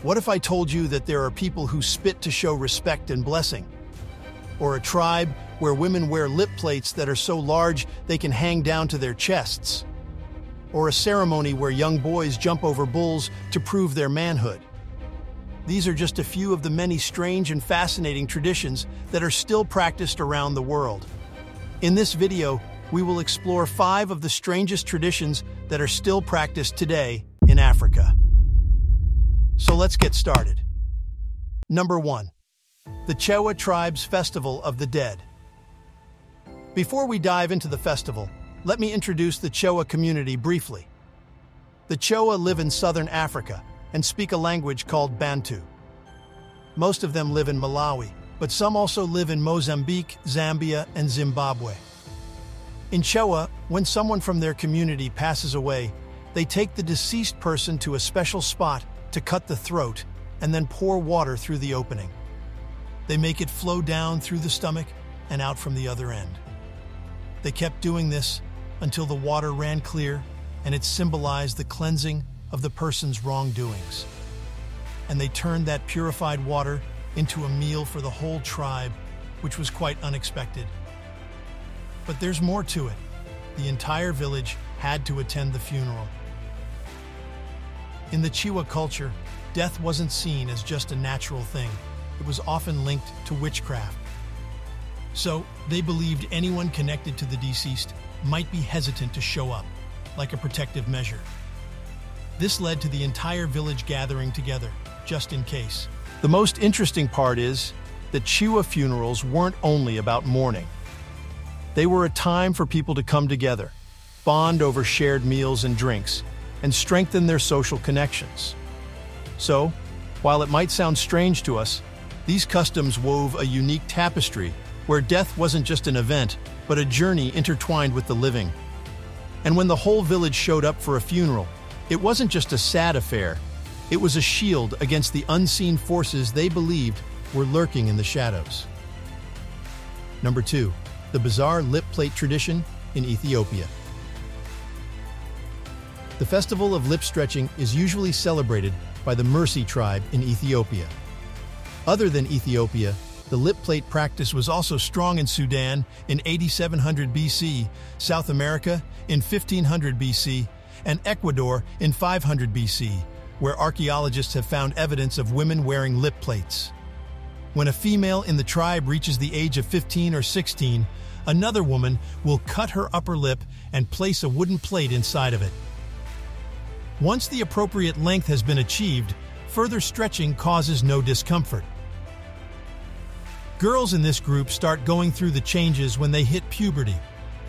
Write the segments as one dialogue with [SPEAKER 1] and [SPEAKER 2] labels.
[SPEAKER 1] What if I told you that there are people who spit to show respect and blessing? Or a tribe where women wear lip plates that are so large they can hang down to their chests? Or a ceremony where young boys jump over bulls to prove their manhood? These are just a few of the many strange and fascinating traditions that are still practiced around the world. In this video, we will explore 5 of the strangest traditions that are still practiced today in Africa. So let's get started. Number 1. The Chewa Tribe's Festival of the Dead. Before we dive into the festival, let me introduce the Chewa community briefly. The Chewa live in southern Africa and speak a language called Bantu. Most of them live in Malawi, but some also live in Mozambique, Zambia, and Zimbabwe. In Chewa, when someone from their community passes away, they take the deceased person to a special spot to cut the throat and then pour water through the opening. They make it flow down through the stomach and out from the other end. They kept doing this until the water ran clear, and it symbolized the cleansing of the person's wrongdoings. And they turned that purified water into a meal for the whole tribe, which was quite unexpected. But there's more to it. The entire village had to attend the funeral. In the Chewa culture, death wasn't seen as just a natural thing. It was often linked to witchcraft. So, they believed anyone connected to the deceased might be hesitant to show up, like a protective measure. This led to the entire village gathering together, just in case. The most interesting part is that Chewa funerals weren't only about mourning. They were a time for people to come together, bond over shared meals and drinks, and strengthen their social connections. So, while it might sound strange to us, these customs wove a unique tapestry where death wasn't just an event, but a journey intertwined with the living. And when the whole village showed up for a funeral, it wasn't just a sad affair, it was a shield against the unseen forces they believed were lurking in the shadows. Number 2. The bizarre lip plate tradition in Ethiopia. The festival of lip stretching is usually celebrated by the Masai tribe in Ethiopia. Other than Ethiopia, the lip plate practice was also strong in Sudan in 8700 BC, South America in 1500 BC, and Ecuador in 500 BC, where archaeologists have found evidence of women wearing lip plates. When a female in the tribe reaches the age of 15 or 16, another woman will cut her upper lip and place a wooden plate inside of it. Once the appropriate length has been achieved, further stretching causes no discomfort. Girls in this group start going through the changes when they hit puberty.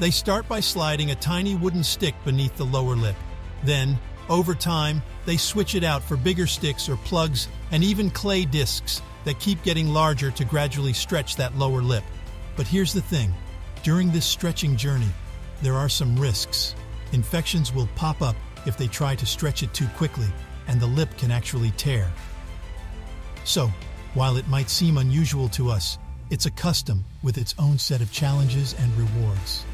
[SPEAKER 1] They start by sliding a tiny wooden stick beneath the lower lip. Then, over time, they switch it out for bigger sticks or plugs and even clay discs that keep getting larger to gradually stretch that lower lip. But here's the thing. During this stretching journey, there are some risks. Infections will pop up if they try to stretch it too quickly, and the lip can actually tear. So, while it might seem unusual to us, it's a custom with its own set of challenges and rewards.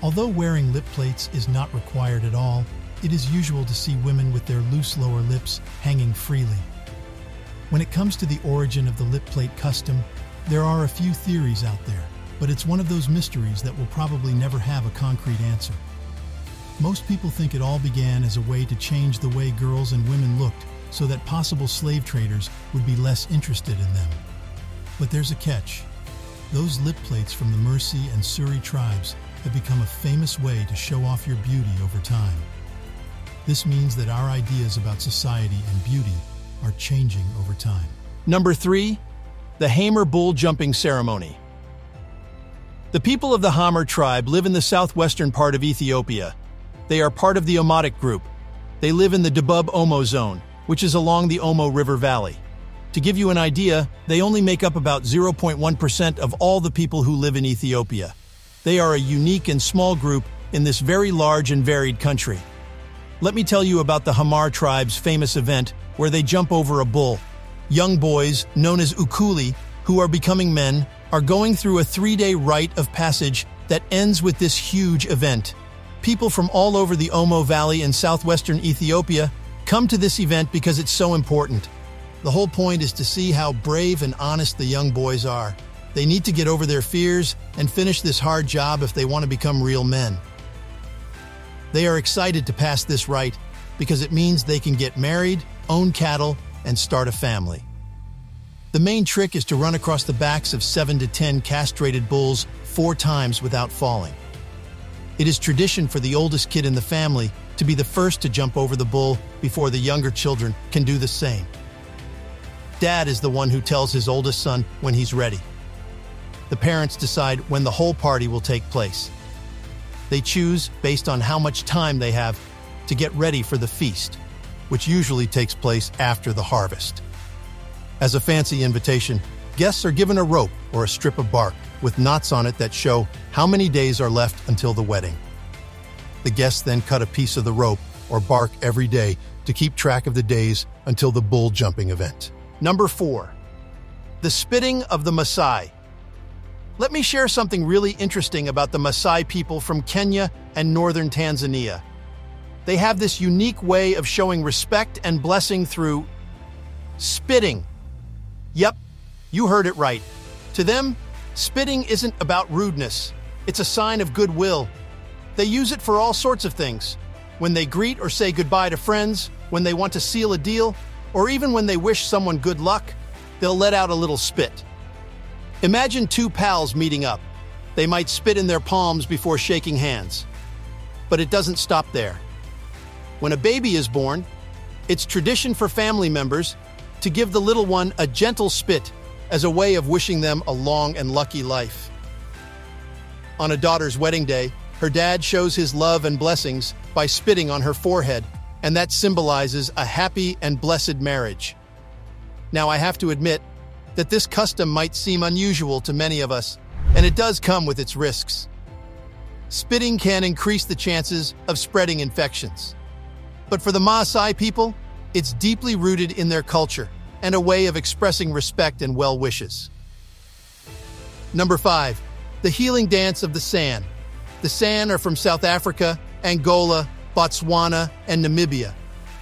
[SPEAKER 1] Although wearing lip plates is not required at all, it is usual to see women with their loose lower lips hanging freely. When it comes to the origin of the lip plate custom, there are a few theories out there, but it's one of those mysteries that will probably never have a concrete answer. Most people think it all began as a way to change the way girls and women looked so that possible slave traders would be less interested in them. But there's a catch. Those lip plates from the Masai and Suri tribes have become a famous way to show off your beauty over time. This means that our ideas about society and beauty are changing over time. Number 3. The Hamer Bull Jumping Ceremony. The people of the Hamer tribe live in the southwestern part of Ethiopia. They are part of the Omotic group. They live in the Debub Omo zone, which is along the Omo River Valley. To give you an idea, they only make up about 0.1% of all the people who live in Ethiopia. They are a unique and small group in this very large and varied country. Let me tell you about the Hamar tribe's famous event where they jump over a bull. Young boys, known as ukuli, who are becoming men, are going through a 3-day rite of passage that ends with this huge event. People from all over the Omo Valley in southwestern Ethiopia Come to this event because it's so important. The whole point is to see how brave and honest the young boys are. They need to get over their fears and finish this hard job if they want to become real men. They are excited to pass this rite because it means they can get married, own cattle, and start a family. The main trick is to run across the backs of 7 to 10 castrated bulls 4 times without falling. It is tradition for the oldest kid in the family to be the first to jump over the bull before the younger children can do the same. Dad is the one who tells his oldest son when he's ready. The parents decide when the whole party will take place. They choose based on how much time they have to get ready for the feast, which usually takes place after the harvest. As a fancy invitation, guests are given a rope or a strip of bark with knots on it that show how many days are left until the wedding. The guests then cut a piece of the rope or bark every day to keep track of the days until the bull jumping event. Number 4. The spitting of the Masai. Let me share something really interesting about the Masai people from Kenya and northern Tanzania. They have this unique way of showing respect and blessing through spitting. Yep, you heard it right. To them, spitting isn't about rudeness. It's a sign of goodwill. They use it for all sorts of things. When they greet or say goodbye to friends, when they want to seal a deal, or even when they wish someone good luck, they'll let out a little spit. Imagine 2 pals meeting up. They might spit in their palms before shaking hands. But it doesn't stop there. When a baby is born, it's tradition for family members to give the little one a gentle spit as a way of wishing them a long and lucky life. On a daughter's wedding day, her dad shows his love and blessings by spitting on her forehead, and that symbolizes a happy and blessed marriage. Now, I have to admit that this custom might seem unusual to many of us, and it does come with its risks. Spitting can increase the chances of spreading infections. But for the Masai people, it's deeply rooted in their culture and a way of expressing respect and well wishes. Number 5. The healing dance of the San. The San are from South Africa, Angola, Botswana, and Namibia.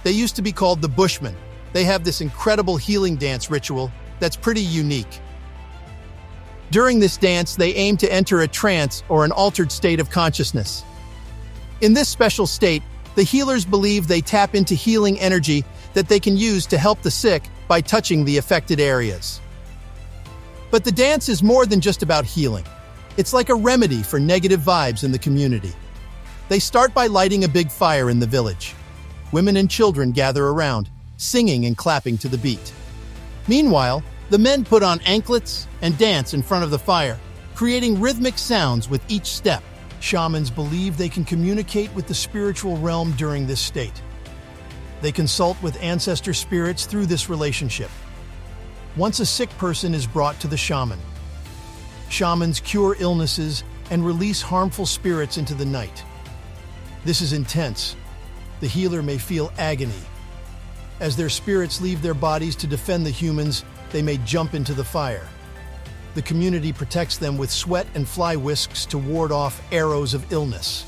[SPEAKER 1] They used to be called the Bushmen. They have this incredible healing dance ritual that's pretty unique. During this dance, they aim to enter a trance or an altered state of consciousness. In this special state, the healers believe they tap into healing energy that they can use to help the sick by touching the affected areas. But the dance is more than just about healing. It's like a remedy for negative vibes in the community. They start by lighting a big fire in the village. Women and children gather around, singing and clapping to the beat. Meanwhile, the men put on anklets and dance in front of the fire, creating rhythmic sounds with each step. Shamans believe they can communicate with the spiritual realm during this state. They consult with ancestor spirits through this relationship. Once a sick person is brought to the shaman, shamans cure illnesses and release harmful spirits into the night. This is intense. The healer may feel agony. As their spirits leave their bodies to defend the humans, they may jump into the fire. The community protects them with sweat and fly whisks to ward off arrows of illness.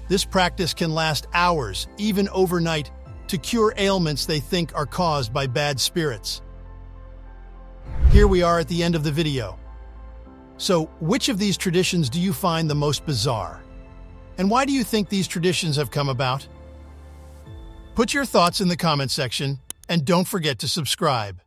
[SPEAKER 1] This practice can last hours, even overnight, to cure ailments they think are caused by bad spirits. Here we are at the end of the video. So, which of these traditions do you find the most bizarre? And why do you think these traditions have come about? Put your thoughts in the comment section, and don't forget to subscribe.